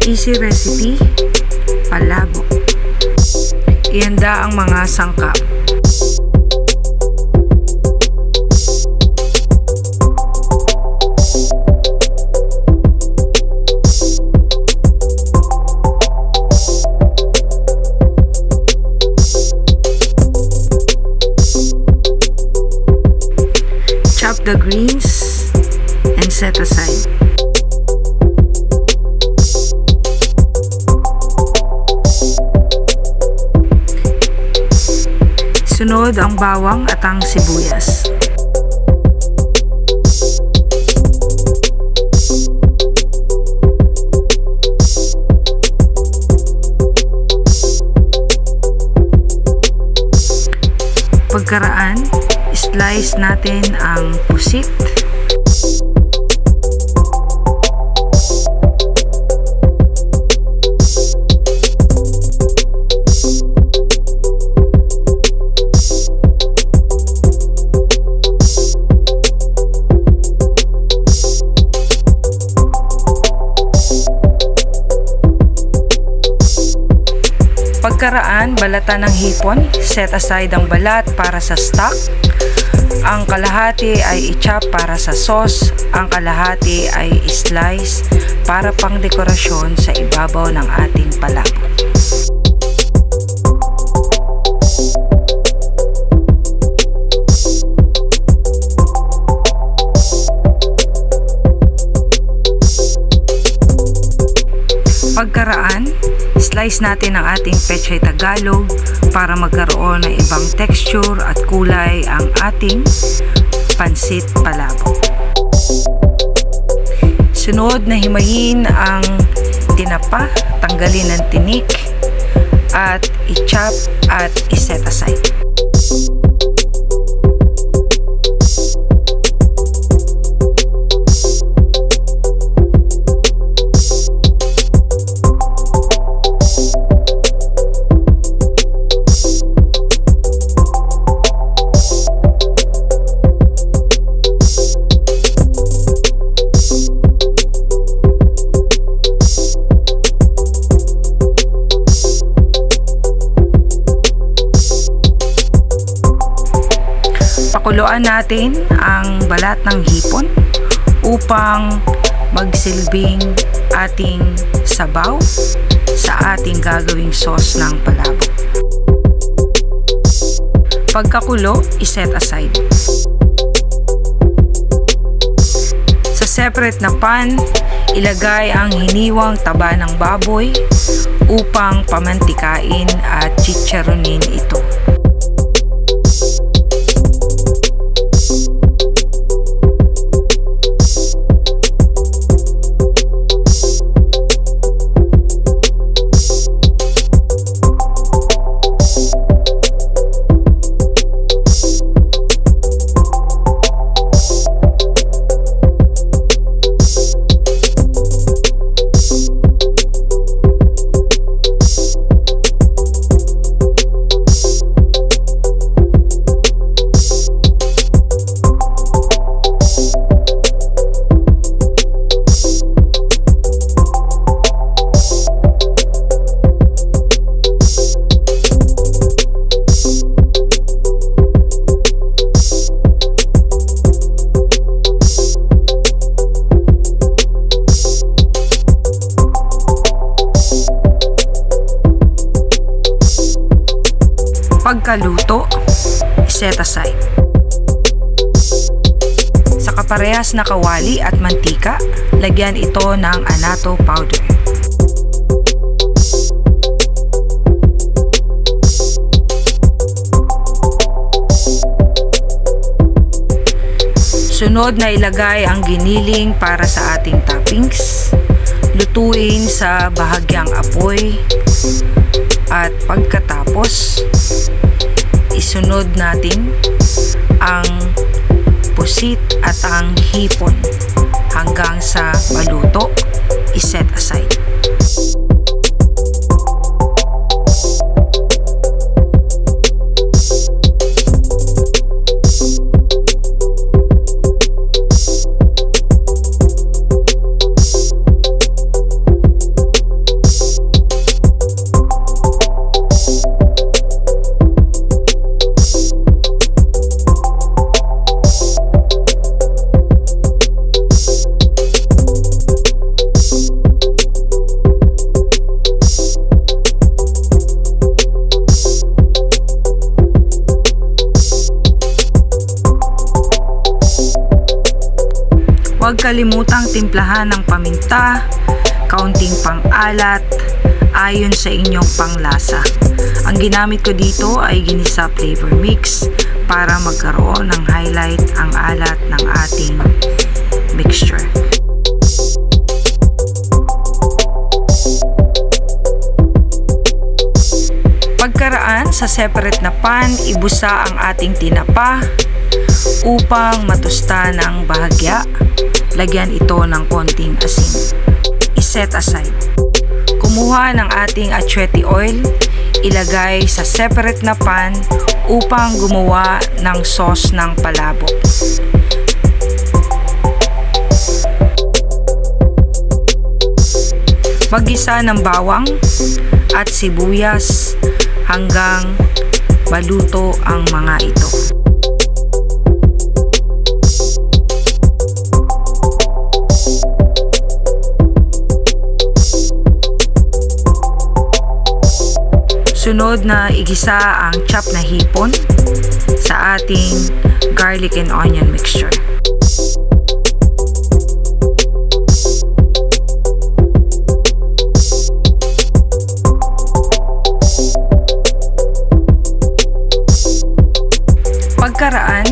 Easy recipe, palabok. Ihanda ang mga sangkap. Chop the greens and set aside. Sunod ang bawang at ang sibuyas. Pagkaraan, slice natin ang pusit. Pagkaraan, balatan ng hipon. Set aside ang balat para sa stock. Ang kalahati ay i-chop para sa sauce. Ang kalahati ay i-slice para pang dekorasyon sa ibabaw ng ating palabok. Pagkaraan, slice natin ang ating pechay Tagalog para magkaroon ng ibang texture at kulay ang ating pansit palabok. Sunod na himayin ang tinapa, tanggalin ang tinik at i-chop at i-set aside. Pakuluan natin ang balat ng hipon upang magsilbing ating sabaw sa ating gagawing sauce ng palabok. Pagkakulo, iset aside. Sa separate na pan, ilagay ang hiniwang taba ng baboy upang pamantikain at chicharonin ito. Pagkaluto, set aside. Sa kaparehas na kawali at mantika, lagyan ito ng annatto powder. Sunod na ilagay ang giniling para sa ating toppings. Lutuin sa bahagyang apoy at pagkatapos isunod natin ang pusit at ang hipon hanggang sa maluto, iset aside. Huwag kalimutang timplahan ng paminta, kaunting pang-alat, ayon sa inyong panglasa. Ang ginamit ko dito ay ginisa flavor mix para magkaroon ng highlight ang alat ng ating mixture. Pagkaraan sa separate na pan, ibusa ang ating tinapa upang matusta ng bahagya. Lagyan ito ng konting asin. I-set aside. Kumuha ng ating achuete oil, ilagay sa separate na pan upang gumawa ng sauce ng palabok. Maggisa ng bawang at sibuyas hanggang maluto ang mga ito. Sunod na igisa ang chop na hipon sa ating garlic and onion mixture. Pagkaraan,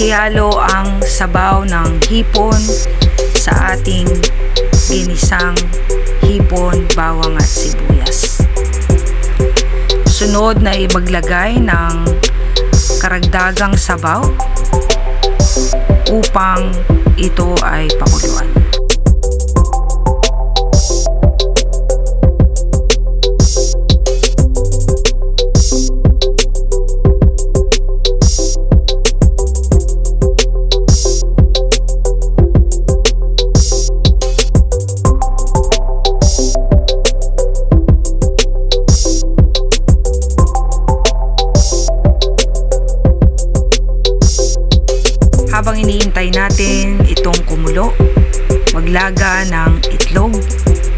hihalo ang sabaw ng hipon sa ating ginisang hipon, bawang at sibuyas. Sunod na maglagay ng karagdagang sabaw upang ito ay pakuluan. Habang iniintay natin itong kumulo, maglaga ng itlog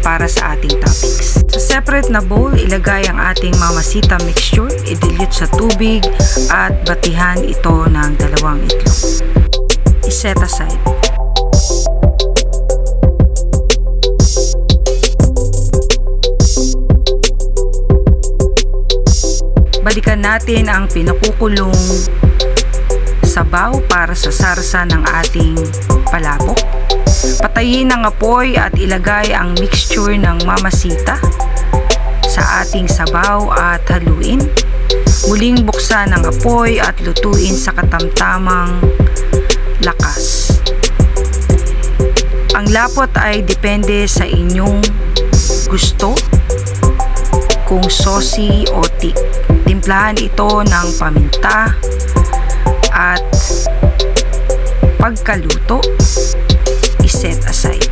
para sa ating toppings. Sa separate na bowl, ilagay ang ating mamasita mixture, i-dilute sa tubig at batihan ito ng 2 itlog. I-set aside. Balikan natin ang pinakukulong sabaw para sa sarsa ng ating palabok. Patayin ang apoy at ilagay ang mixture ng mamasita sa ating sabaw at haluin. Muling buksan ang apoy at lutuin sa katamtamang lakas. Ang lapot ay depende sa inyong gusto, kung saucy o thick. Timplahan ito ng paminta at pagkaluto, i-set aside.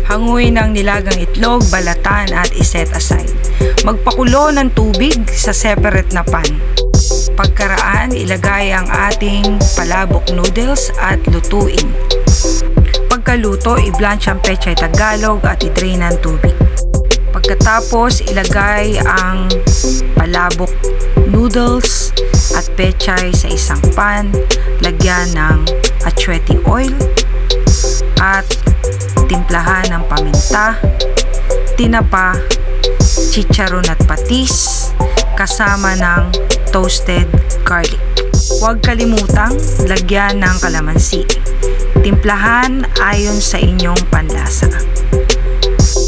Hanguin ang nilagang itlog, balatan at iset aside. Magpakulo ng tubig sa separate na pan. Pagkaraan, ilagay ang ating palabok noodles at lutuin. Pagkaluto, i-blanch ang pechay Tagalog at i-drain ng tubig. Pagkatapos, ilagay ang palabok noodles at pechay sa isang pan. Lagyan ng achuete oil at timplahan ng paminta, tinapa, chicharon at patis kasama ng toasted garlic. Huwag kalimutang lagyan ng kalamansi. Timplahan ayon sa inyong panlasa.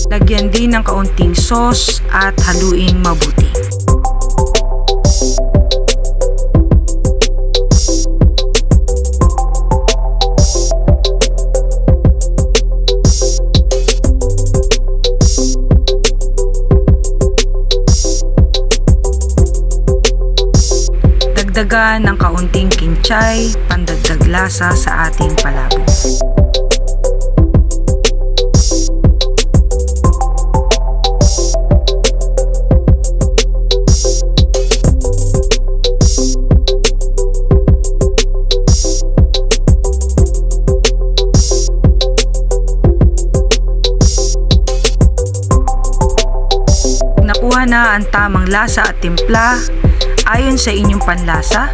Lagyan din ng kaunting sauce at haluing mabuti. Dagdagan ng kaunting kinchay, pandagdag lasa sa ating palabok. ang tamang lasa at timpla ayon sa inyong panlasa.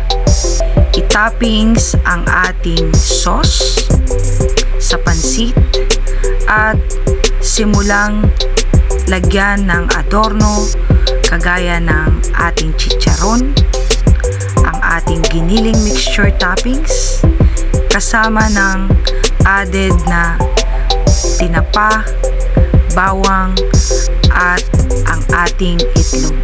I-toppings ang ating sauce sa pansit at simulang lagyan ng adorno kagaya ng ating chicharon, ang ating giniling mixture toppings kasama ng added na tinapa, bawang at ang ating itlog.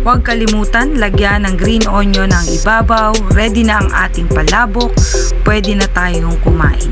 Huwag kalimutan lagyan ng green onion ang ibabaw. Ready na ang ating palabok. Pwede na tayong kumain.